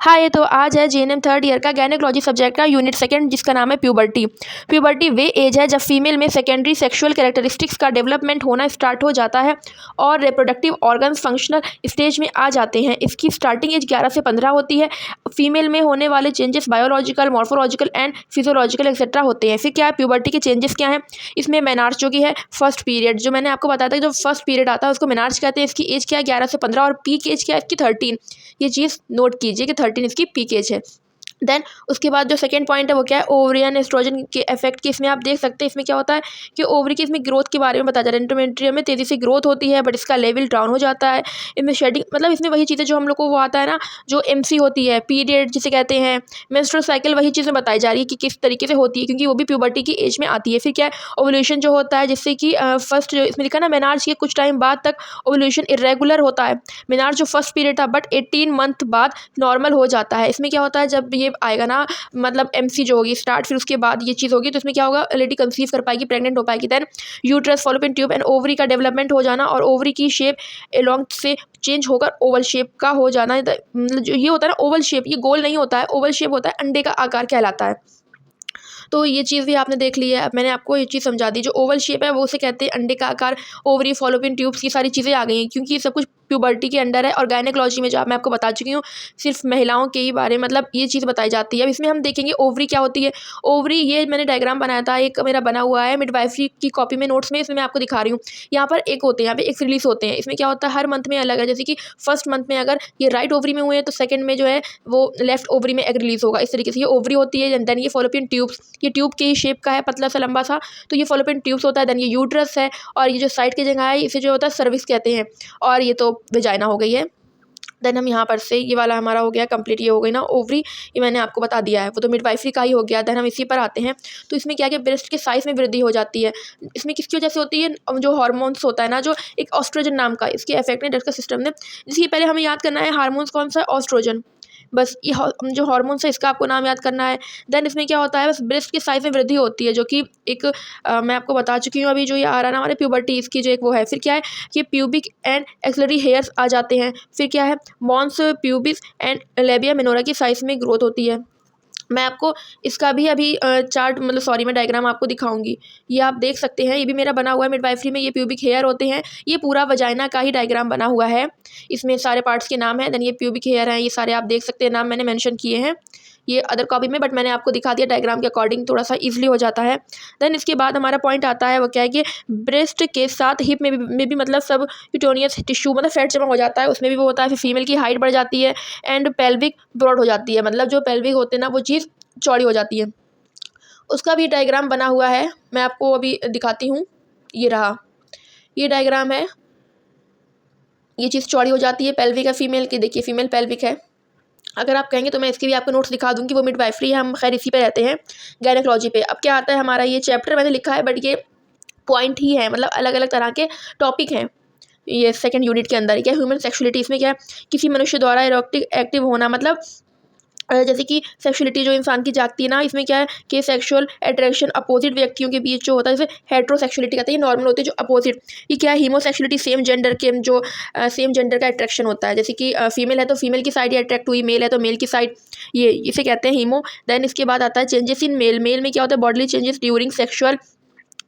हाँ, तो आज है जेएनएम थर्ड ईयर का गायनेकोलॉजी सब्जेक्ट का यूनिट सेकंड, जिसका नाम है प्यूबर्टी। प्यूबर्टी वे एज है जब फीमेल में सेकेंडरी सेक्सुअल कैरेक्टरिस्टिक्स का डेवलपमेंट होना स्टार्ट हो जाता है और रिप्रोडक्टिव ऑर्गन्स फंक्शनल स्टेज में आ जाते हैं। इसकी स्टार्टिंग एज 11 से 15 होती है। फीमेल में होने वाले changes biological, morphological and physiological etcetera होते हैं। फिर क्या है प्यूबर्टी के चेंजेस क्या हैं? इसमें मेनार्च जो कि है फर्स्ट पीरियड, जो मैंने आपको बताया था कि जो फर्स्ट पीरियड आता है उसको मेनार्च कहते हैं। इसकी एज क्या है 11 से 15 और पीक एज क्या है इसकी 13। ये चीज़ नोट कीजिए कि 13 इसकी पीक एज है। देन उसके बाद जो सेकंड पॉइंट है वो क्या है, ओवरियन एस्ट्रोजन के इफेक्ट की इसमें आप देख सकते हैं। इसमें क्या होता है कि ओवरी की इसमें ग्रोथ के बारे में बताया जा रहा है। एंडोमेट्रियम में तेज़ी से ग्रोथ होती है बट इसका लेवल डाउन हो जाता है। इसमें शेडिंग, मतलब इसमें वही चीज़ें जो हम लोग को वो आता है ना, जो एमसी होती है, पीरियड जिसे कहते हैं, मेंस्ट्रुअल साइकिल, वही चीज़ें बताई जा रही है कि किस तरीके से होती है, क्योंकि वो भी प्यूबर्टी की एज में आती है। फिर क्या है, ओवुलेशन जो होता है, जिससे कि फर्स्ट जो इसमें लिखा ना मेनार्च के कुछ टाइम बाद तक ओवुलेशन इरेगुलर होता है। मेनार्च जो फर्स्ट पीरियड था बट 18 मंथ बाद नॉर्मल हो जाता है। इसमें क्या होता है, जब ये आएगा ना, मतलब एमसी जो होगी स्टार्ट, फिर उसके बाद ये चीज़ होगी तो इसमें क्या होगा, लेडी कंसीव कर पाएगी, प्रेग्नेंट हो पाएगी। Then uterus, fallopian tube and ovary का डेवलपमेंट हो जाना और ओवरी की शेप एलोंग से चेंज होकर ओवल शेप का हो जाना। मतलब जो ये होता है ना ओवल शेप, ये गोल नहीं होता है, ओवल शेप होता है, अंडे का आकार कहलाता है। तो ये चीज़ भी आपने देख ली है। अब मैंने आपको ये चीज़ समझा दी। जो ओवल शेप है वो उसे कहते हैं अंडे का आकार। ओवरी, फॉलोपियन ट्यूब्स, की सारी चीज़ें आ गई हैं क्योंकि ये सब कुछ प्यूबर्टी के अंडर है। और गायनेकोलॉजी में जो मैं आपको बता चुकी हूँ, सिर्फ महिलाओं के ही बारे में मतलब ये चीज़ बताई जाती है। अब इसमें हम देखेंगे ओवरी क्या होती है। ओवरी, ये मैंने डायग्राम बनाया था, एक मेरा बना हुआ है मिडवाइफरी की कॉपी में, नोट्स में, इसमें मैं आपको दिखा रही हूँ। यहाँ पर एक होते हैं, यहाँ पे एक रिलीज होते हैं। इसमें क्या होता है, हर मंथ में अलग है। जैसे कि फर्स्ट मंथ में अगर ये राइट ओवरी में हुए हैं तो सेकंड में जो है वो लेफ्ट ओवरी में एग रिलीज होगा। इस तरीके से ये ओवरी होती है। देन ये फॉलोपियन ट्यूब्स, ये ट्यूब के ही शेप का है, पतला सा लंबा सा, तो ये फॉलोपियन ट्यूब्स होता है। देन ये यूट्रस है और ये जो साइड की जगह है इसे जो होता है सर्विक्स कहते हैं। और ये तो वेजाइना हो गई है। देन हम यहाँ पर से ये वाला हमारा हो गया कंप्लीट, ये हो गई ना ओवरी, ये मैंने आपको बता दिया है, वो तो मिडवाइफरी का ही हो गया। देन हम इसी पर आते हैं। तो इसमें क्या है कि ब्रेस्ट के साइज में वृद्धि हो जाती है। इसमें किसकी वजह से होती है, जो हार्मोन्स होता है ना, जो एक ऑस्ट्रोजन नाम का, इसके इफेक्ट में डाइजेस्टिव सिस्टम में। इसके पहले हमें याद करना है हार्मोन्स कौन सा है, ऑस्ट्रोजन। बस ये जो हार्मोन्स है इसका आपको नाम याद करना है। देन इसमें क्या होता है, बस ब्रेस्ट के साइज में वृद्धि होती है, जो कि एक मैं आपको बता चुकी हूँ अभी, जो ये आ रहा है ना हमारे प्यूबर्टी, इसकी जो एक वो है। फिर क्या है कि प्यूबिक एंड एक्सिलरी हेयर्स आ जाते हैं। फिर क्या है, mons pubis and labia minora की साइज में ग्रोथ होती है। मैं आपको इसका भी अभी चार्ट, मतलब सॉरी, मैं डायग्राम आपको दिखाऊंगी। ये आप देख सकते हैं, ये भी मेरा बना हुआ है मिडवाइफरी में। ये प्यूबिक हेयर होते हैं, ये पूरा वजाइना का ही डायग्राम बना हुआ है। इसमें सारे पार्ट्स के नाम हैं। देन ये प्यूबिक हेयर हैं, ये सारे आप देख सकते हैं, नाम मैंने मेंशन किए हैं ये अदर कॉपी में, बट मैंने आपको दिखा दिया डायग्राम के अकॉर्डिंग, थोड़ा सा इजीली हो जाता है। देन इसके बाद हमारा पॉइंट आता है वो क्या है कि ब्रेस्ट के साथ हिप में भी मतलब सब क्यूटोनियस टिश्यू, मतलब फैट जमा हो जाता है, उसमें भी वो होता है। फिर फीमेल की हाइट बढ़ जाती है एंड पेल्विक ब्रॉड हो जाती है, मतलब जो पेल्विक होते हैं ना वो चीज़ चौड़ी हो जाती है। उसका भी डायग्राम बना हुआ है, मैं आपको अभी दिखाती हूँ। ये रहा, ये डायग्राम है। ये चीज़ चौड़ी हो जाती है, पेल्विक है फीमेल की, देखिए फीमेल पेल्विक है। अगर आप कहेंगे तो मैं इसके भी आपको नोट्स दिखा दूँगी, वो मिडवाइफरी है, हम खैर इसी पे रहते हैं, गायनेकोलॉजी पे। अब क्या आता है हमारा, ये चैप्टर मैंने लिखा है बट ये पॉइंट ही है, मतलब अलग अलग तरह के टॉपिक हैं ये सेकंड यूनिट के अंदर। क्या ह्यूमन सेक्सुअलिटी, इसमें क्या है, किसी मनुष्य द्वारा इरोटिक एक्टिव होना, मतलब जैसे कि सेक्सुअलिटी जो इंसान की जागती है ना, इसमें क्या है कि सेक्सुअल अट्रैक्शन अपोजिट व्यक्तियों के बीच जो होता है, जैसे हेट्रोसेक्सुअलिटी कहते हैं, नॉर्मल होती है, जो अपोजिट। ये क्या है, हीमोसेक्सुअलिटी, सेम जेंडर के जो सेम जेंडर का अट्रैक्शन होता है। जैसे कि फीमेल है तो फीमेल की साइड ही अट्रैक्ट हुई, मेल है तो मेल की साइड, ये इसे कहते हैं हीमो। देन इसके बाद आता है चेंजेस इन मेल। मेल में क्या होता है, bodily changes during sexual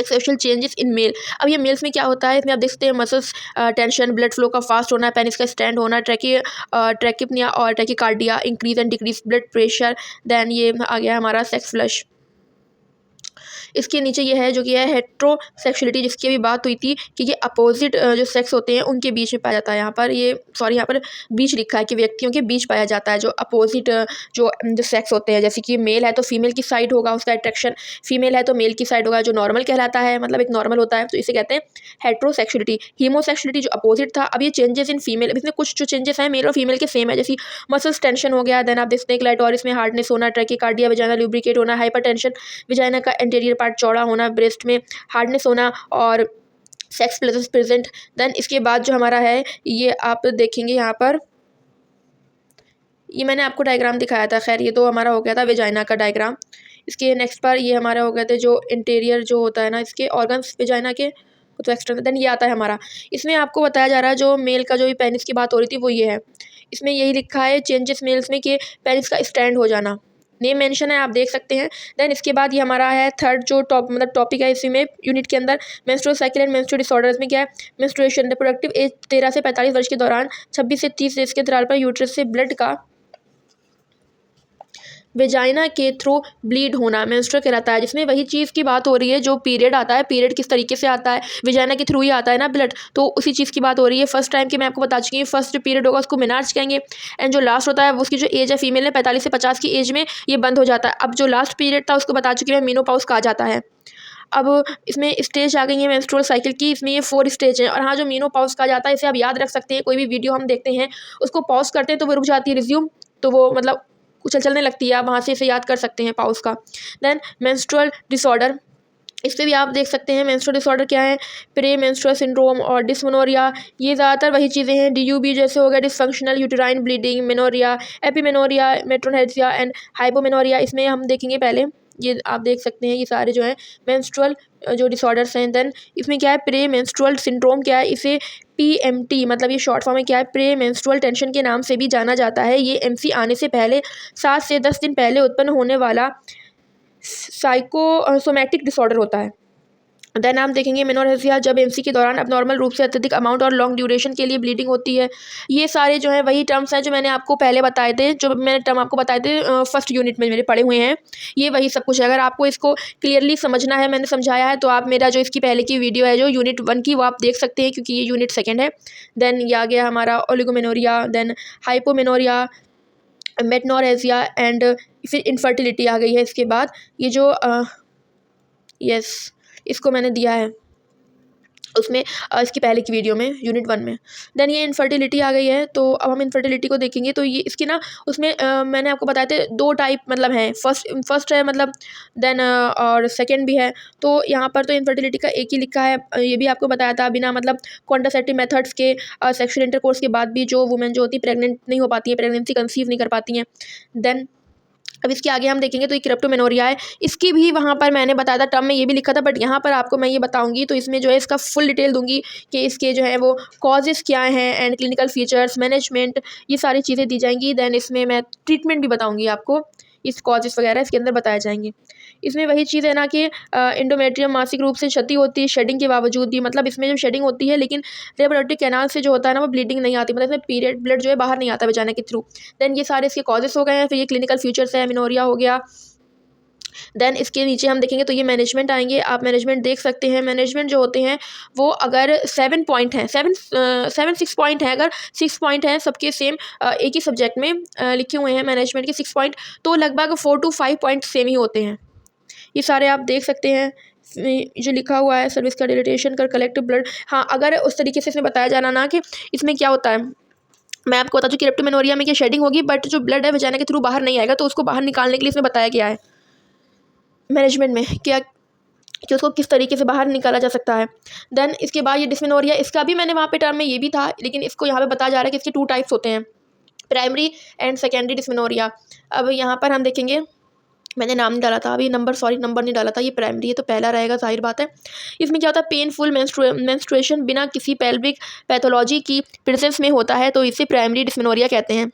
exceptional changes in male. अब ये मेल्स में क्या होता है, इसमें आप देख सकते हैं मसल्स टेंशन, ब्लड फ्लो का फास्ट होना, पेनिस का स्टैंड होना, ट्रैकिपनिया और tachycardia, increase and decrease blood pressure. Then ये आ गया हमारा सेक्स फ्लश। इसके नीचे ये है जो कि है हेट्रोसेक्सुअलिटी, जिसकी भी बात हुई थी कि ये अपोजिट जो सेक्स होते हैं उनके बीच में पाया जाता है। यहाँ पर ये सॉरी, यहाँ पर बीच लिखा है कि व्यक्तियों के बीच पाया जाता है, जो अपोजिट जो सेक्स होते हैं। जैसे कि मेल है तो फीमेल की साइड होगा उसका अट्रैक्शन, फीमेल है तो मेल की साइड होगा, जो नॉर्मल कहलाता है, मतलब एक नॉर्मल होता है, तो इसे कहते हैं हेट्रोसेक्सुअलिटी। हीमोसेक्सुअलिटी जो अपोजिट था। अब ये चेंजेस इन फीमेल, अब इसमें कुछ जो चेंजेस हैं मेल और फीमेल के सेम है, जैसे मसल्स टेंशन हो गया। देन आप देखते हैं क्लाइटोरिस में हार्डनेस होना, ट्रैकीकार्डिया, वजाइना लुब्रिकेट होना, हाइपरटेंशन, वजाइना का एंटीरियर पार्ट चौड़ा होना, ब्रेस्ट में हार्डनेस होना और सेक्स प्लेजर्स प्रेजेंट। देन इसके बाद जो हमारा है, ये आप देखेंगे यहाँ पर, ये मैंने आपको डायग्राम दिखाया था, खैर ये तो हमारा हो गया था वेजाइना का डायग्राम। इसके नेक्स्ट पर ये हमारा हो गया था जो इंटीरियर जो होता है ना, इसके ऑर्गन्स वेजाइना के, तो एक्सटर्नल। देन ये आता है हमारा, इसमें आपको बताया जा रहा है जो मेल का जो ये पेनिस की बात हो रही थी वो ये है इसमें यही लिखा है चेंजेस मेल्स में कि पेनिस का स्टैंड हो जाना, नेम मेंशन है, आप देख सकते हैं। देन इसके बाद ये हमारा है थर्ड जो टॉपिक है इसी में यूनिट के अंदर, menstrual cycle and menstrual disorders में क्या है, मेंस्ट्रुएशन रिप्रोडक्टिव एज 13 से 45 वर्ष के दौरान 26 से 30 डेज के अंतराल पर यूट्रस से ब्लड का वेजाइना के थ्रू ब्लीड होना मेंस्ट्रुअल कहलाता है, जिसमें वही चीज़ की बात हो रही है जो पीरियड आता है, पीरियड किस तरीके से आता है, वेजाइना के थ्रू ही आता है ना ब्लड, तो उसी चीज़ की बात हो रही है। फर्स्ट टाइम की मैं आपको बता चुकी हूँ, फर्स्ट जो पीरियड होगा उसको मेनार्ज कहेंगे, एंड जो लास्ट होता है उसकी जो एज है फीमेल है 45 से 50 की एज में ये बंद हो जाता है। अब जो लास्ट पीरियड था उसको बता चुकी मैं, मेनोपॉज कहा जाता है। अब इसमें स्टेज आ गई है मेंस्ट्रुअल साइकिल की, इसमें ये 4 स्टेज हैं, और हाँ जो मेनोपॉज कहा जाता है इसे आप याद रख सकते हैं, कोई भी वीडियो हम देखते हैं उसको पॉज करते हैं तो वो रुक जाती है, रिज्यूम, तो वो मतलब चलने लगती है, आप वहाँ से इसे याद कर सकते हैं पॉज का। देन मेंस्ट्रुअल डिसऑर्डर, इस पर भी आप देख सकते हैं मेंस्ट्रुअल डिसऑर्डर क्या है, प्री मेंस्ट्रुअल सिंड्रोम और डिसमेनोरिया, ये ज़्यादातर वही चीज़ें हैं। DUB जैसे हो गया dysfunctional uterine bleeding, menorrhoea, epimenorrhoea, metrorrhagia and hypomenorrhoea, इसमें हम देखेंगे पहले, ये आप देख सकते हैं ये सारे जो हैं मेंस्ट्रुअल जो डिसऑर्डर्स हैं। देन इसमें क्या है प्री मेंस्ट्रुअल सिंड्रोम क्या है, इसे PMT मतलब ये शॉर्ट फॉर्म में क्या है, प्री मेंस्ट्रुअल टेंशन के नाम से भी जाना जाता है। ये MC आने से पहले 7 से 10 दिन पहले उत्पन्न होने वाला साइकोसोमैटिक डिसऑर्डर होता है। देन हम देखेंगे मेनोरेसिया, जब MC के दौरान अबनॉर्मल रूप से अत्यधिक अमाउंट और लॉन्ग ड्यूरेशन के लिए ब्लीडिंग होती है। ये सारे जो हैं वही टर्म्स हैं जो मैंने आपको पहले बताए थे, जो मैंने टर्म आपको बताए थे फर्स्ट यूनिट में मेरे पढ़े हुए हैं, ये वही सब कुछ है। अगर आपको इसको क्लियरली समझना है, मैंने समझाया है, तो आप मेरा जो इसकी पहले की वीडियो है जो यूनिट 1 की, वो आप देख सकते हैं, क्योंकि ये यूनिट 2 है। देन ये आ गया हमारा ओलिगोमेनोरिया, देन हाइपोमेनोरिया, मेटनोरेसिया एंड फिर इनफर्टिलिटी आ गई है इसके बाद। ये जो यस इसको मैंने दिया है उसमें इसकी पहले की वीडियो में यूनिट 1 में। देन ये इनफर्टिलिटी आ गई है, तो अब हम इनफर्टिलिटी को देखेंगे। तो ये इसकी ना उसमें मैंने आपको बताए थे 2 टाइप मतलब हैं, फर्स्ट है मतलब, देन और सेकंड भी है। तो यहाँ पर तो इनफर्टिलिटी का एक ही लिखा है, ये भी आपको बताया था बिना मतलब कॉन्ट्रासेप्टिव मेथड्स के सेक्शुअल इंटरकोर्स के बाद भी जो वुमेन जो होती है प्रेग्नेंट नहीं हो पाती है, प्रेगनेंसी कंसीव नहीं कर पाती हैं। देन अब इसके आगे हम देखेंगे तो ये क्रिप्टोमेनोरिया है, इसकी भी वहाँ पर मैंने बताया था टर्म में ये भी लिखा था, बट यहाँ पर आपको मैं ये बताऊंगी तो इसमें जो है इसका फुल डिटेल दूंगी कि इसके जो है वो कॉजेज़ क्या हैं एंड क्लिनिकल फीचर्स, मैनेजमेंट, ये सारी चीज़ें दी जाएंगी। देन इसमें मैं ट्रीटमेंट भी बताऊँगी आपको, इस कॉजेज़ वगैरह इसके अंदर बताए जाएंगे। इसमें वही चीज़ है ना कि इंडोमेट्रियम मासिक रूप से क्षति होती है शेडिंग के बावजूद भी, मतलब इसमें जब शेडिंग होती है लेकिन रिप्रोडक्टिव कैनाल से जो होता है ना वो ब्लीडिंग नहीं आती, मतलब इसमें पीरियड ब्लड जो है बाहर नहीं आता वजाना के थ्रू। देन ये सारे इसके कॉजेस हो गए हैं। फिर ये क्लिनिकल फीचर्स है, मेनोरिया हो गया। देन इसके नीचे हम देखेंगे तो ये मैनेजमेंट आएंगे, आप मैनेजमेंट देख सकते हैं। मैनेजमेंट जो होते हैं वो अगर 7 पॉइंट हैं, 6 पॉइंट हैं, अगर 6 पॉइंट हैं सबके सेम एक ही सब्जेक्ट में लिखे हुए हैं मैनेजमेंट के 6 पॉइंट, तो लगभग 4 to 5 पॉइंट सेम ही होते हैं। ये सारे आप देख सकते हैं जो लिखा हुआ है, सर्विस का डिलेटेशन कर कलेक्टिव ब्लड। हाँ, अगर उस तरीके से इसमें बताया जाना ना कि इसमें क्या होता है, मैं आपको बता दूं कि क्रिप्टोमेनोरिया में क्या शेडिंग होगी, बट जो ब्लड है वजाना के थ्रू बाहर नहीं आएगा, तो उसको बाहर निकालने के लिए इसमें बताया गया है मैनेजमेंट में क्या कि उसको किस तरीके से बाहर निकाला जा सकता है। देन इसके बाद ये डिस्मेनोरिया, इसका भी मैंने वहाँ पे टर्म में ये भी था, लेकिन इसको यहाँ पे बताया जा रहा है कि इसके 2 टाइप्स होते हैं, प्राइमरी एंड सेकेंडरी डिस्मेनोरिया। अब यहाँ पर हम देखेंगे, मैंने नाम नहीं डाला था अभी, नंबर नहीं डाला था, ये प्राइमरी है तो पहला रहेगा, जाहिर बात है। इसमें क्या होता है, पेनफुल मेंस्ट्रुएशन बिना किसी पेल्विक पैथोलॉजी की प्रेजेंस में होता है, तो इसे प्राइमरी डिस्मेनोरिया कहते हैं।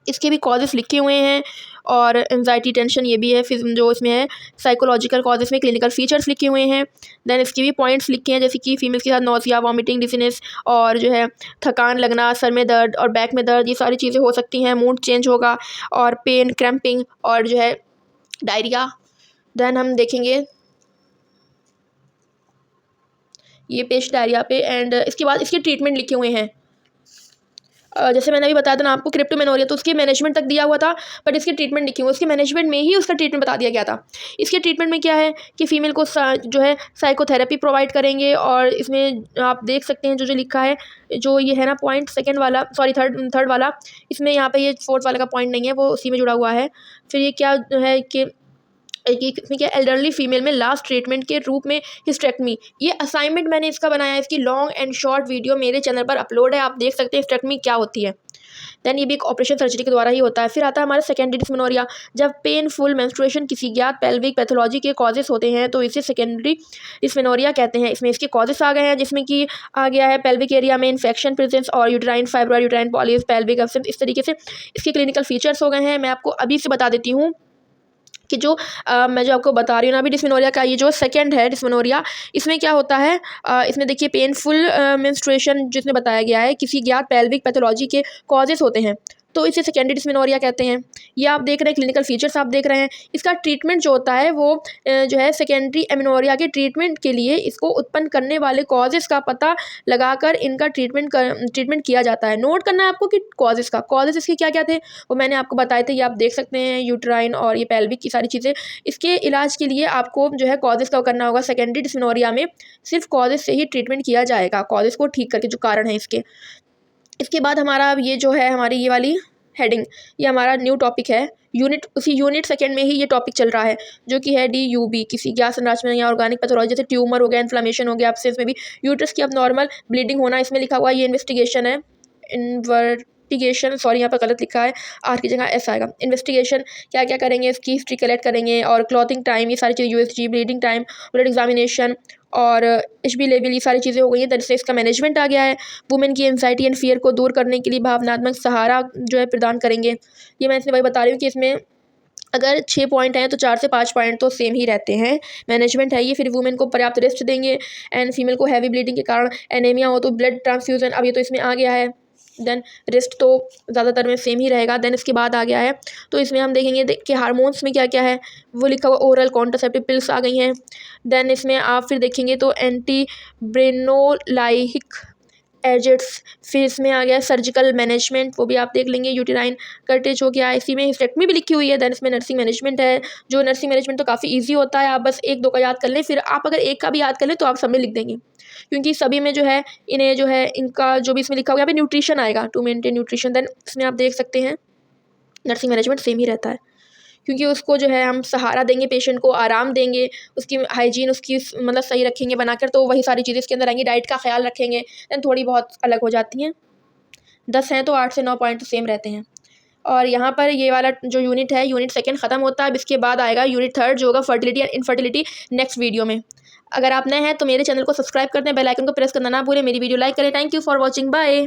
इसके भी कॉजेस लिखे हुए हैं, और एंजाइटी टेंशन ये भी है, फिर जो इसमें है साइकोलॉजिकल कॉजेस में क्लिनिकल फीचर्स लिखे हुए हैं। देन इसके भी पॉइंट्स लिखे हैं, जैसे कि फीमेल्स के साथ नोजिया, वॉमिटिंग, डिजीनेस, और जो है थकान लगना, सर में दर्द और बैक में दर्द, ये सारी चीज़ें हो सकती हैं। मूड चेंज होगा, और पेन, क्रैम्पिंग, और जो है डायरिया। देन हम देखेंगे ये पेश डायरिया पे, एंड इसके बाद इसके ट्रीटमेंट लिखे हुए हैं। जैसे मैंने अभी बताया था ना आपको क्रिप्टोमेनोरिया, तो उसके मैनेजमेंट तक दिया हुआ था, बट इसके ट्रीटमेंट लिखे हुए, उसके मैनेजमेंट में ही उसका ट्रीटमेंट बता दिया गया था। इसके ट्रीटमेंट में क्या है कि फीमेल को जो है साइकोथेरेपी प्रोवाइड करेंगे, और इसमें आप देख सकते हैं जो लिखा है, जो ये है ना पॉइंट सेकंड वाला, सॉरी थर्ड वाला, इसमें यहाँ पे ये 4th वाला का पॉइंट नहीं है, वो उसी में जुड़ा हुआ है। फिर ये क्या है कि इसमें क्या एल्डरली फीमेल में लास्ट ट्रीटमेंट के रूप में हिस्टेक्टमी, ये असाइनमेंट मैंने इसका बनाया है, इसकी लॉन्ग एंड शॉर्ट वीडियो मेरे चैनल पर अपलोड है, आप देख सकते हैं हिस्टेक्टमी क्या होती है। देन ये भी एक ऑपरेशन सर्जरी के द्वारा ही होता है। फिर आता है हमारा सेकेंडरी डिस्मेनोरिया, जब पेनफुल मेंस्ट्रुएशन किसी ज्ञात पेल्विक पैथोलॉजी के कॉजेस होते हैं तो इसे सेकेंडरी डिस्मेनोरिया कहते हैं। इसमें इसके कॉजेस आ गए हैं, जिसमें कि आ गया है पेल्विक एरिया में इन्फेक्शन प्रेजेंस और uterine fibroid, uterine polyp, pelvic absence, इस तरीके से इसके क्लिनिकल फीचर्स हो गए हैं। मैं आपको अभी से बता देती हूँ कि जो मैं जो आपको बता रही हूँ ना अभी डिस्मेनोरिया का, ये जो सेकंड है डिस्मेनोरिया, इसमें क्या होता है, इसमें देखिए पेनफुल मेंस्ट्रुएशन जिसमें बताया गया है किसी ज्ञात पेल्विक पैथोलॉजी के कॉजेस होते हैं तो इसे सेकेंडरी डिस्मेनोरिया कहते हैं। ये आप देख रहे हैं क्लिनिकल फीचर्स आप देख रहे हैं। इसका ट्रीटमेंट जो होता है वो जो है सेकेंडरी एमेनोरिया के ट्रीटमेंट के लिए इसको उत्पन्न करने वाले कॉजेस का पता लगाकर इनका ट्रीटमेंट किया जाता है। नोट करना है आपको कि कॉजेस इसके क्या क्या थे वो मैंने आपको बताए थे, ये आप देख सकते हैं, यूट्राइन और ये पेल्विक की सारी चीज़ें। इसके इलाज के लिए आपको जो है कॉजेस का करना होगा। सेकेंडरी डिस्मेनोरिया में सिर्फ कॉजेस से ही ट्रीटमेंट किया जाएगा, कॉजेस को ठीक करके जो कारण है इसके। इसके बाद हमारा ये जो है हमारी ये वाली हेडिंग, ये हमारा न्यू टॉपिक है उसी यूनिट सेकंड में ही ये टॉपिक चल रहा है, जो कि है DUB, किसी ज्ञात संरचना या ऑर्गेनिक पैथोलॉजी, जैसे ट्यूमर हो गया, इन्फ्लेमेशन हो गया, एब्सेंस में भी यूट्रस की अब नॉर्मल ब्लीडिंग होना, इसमें लिखा हुआ है ये इन्वेस्टिगेशन है, इन्वेस्टिगेशन, सॉरी यहाँ पर गलत लिखा है, आर की जगह S आएगा। इन्वेस्टिगेशन क्या क्या करेंगे, इसकी हिस्ट्री कलेक्ट करेंगे और क्लॉथिंग टाइम, ये सारी चीज़, USG, bleeding time, blood examination और HB लेवल, ये सारी चीज़ें हो गई हैं। दरअसल इसका मैनेजमेंट आ गया है। वुमेन की एंजाइटी एंड फियर को दूर करने के लिए भावनात्मक सहारा जो है प्रदान करेंगे। ये मैं इसमें वही बता रही हूँ कि इसमें अगर 6 पॉइंट हैं तो 4 से 5 पॉइंट तो सेम ही रहते हैं। मैनेजमेंट है ये। फिर वुमेन को पर्याप्त रेस्ट देंगे एंड फीमेल को हैवी ब्लीडिंग के कारण एनीमिया हो तो ब्लड ट्रांसफ्यूजन, अब ये तो इसमें आ गया है। देन रेस्ट तो ज़्यादातर में सेम ही रहेगा। देन इसके बाद आ गया है तो इसमें हम देखेंगे कि हार्मोन्स में क्या क्या है, वो लिखा हुआ ओरल कॉन्ट्रासेप्टिव पिल्स आ गई हैं। देन इसमें आप फिर देखेंगे तो एंटी ब्रेनोलाइक एजेंट्स, फिर इसमें आ गया सर्जिकल मैनेजमेंट, वो भी आप देख लेंगे। यूटेराइन कर्टेज हो गया, इसी में हिस्टेक्टमी भी लिखी हुई है। देन इसमें नर्सिंग मैनेजमेंट है, जो नर्सिंग मैनेजमेंट तो काफ़ी इजी होता है, आप बस 1-2 का याद कर लें। फिर आप अगर एक का भी याद कर लें तो आप सब में लिख देंगे, क्योंकि सभी में जो है इन्हें जो है इनका जो भी इसमें लिखा हुआ है, यहाँ पे न्यूट्रिशन आएगा, टू मेंटेन न्यूट्रिशन। देन इसमें आप देख सकते हैं नर्सिंग मैनेजमेंट सेम ही रहता है, क्योंकि उसको जो है हम सहारा देंगे, पेशेंट को आराम देंगे, उसकी हाइजीन उसकी मतलब सही रखेंगे बनाकर, तो वही सारी चीज़ें इसके अंदर आएंगी। डाइट का ख्याल रखेंगे, देन थोड़ी बहुत अलग हो जाती हैं। 10 हैं तो 8 से 9 पॉइंट तो सेम रहते हैं। और यहाँ पर ये वाला जो यूनिट है, यूनिट सेकंड ख़त्म होता है। अब इसके बाद आएगा यूनिट थर्ड, जो होगा fertility and infertility, next video में। अगर आप नए हैं तो मेरे चैनल को सब्सक्राइब कर दें, बेल आइकन को प्रेस करना ना भूलें, मेरी वीडियो लाइक करें। Thank you for watching, bye.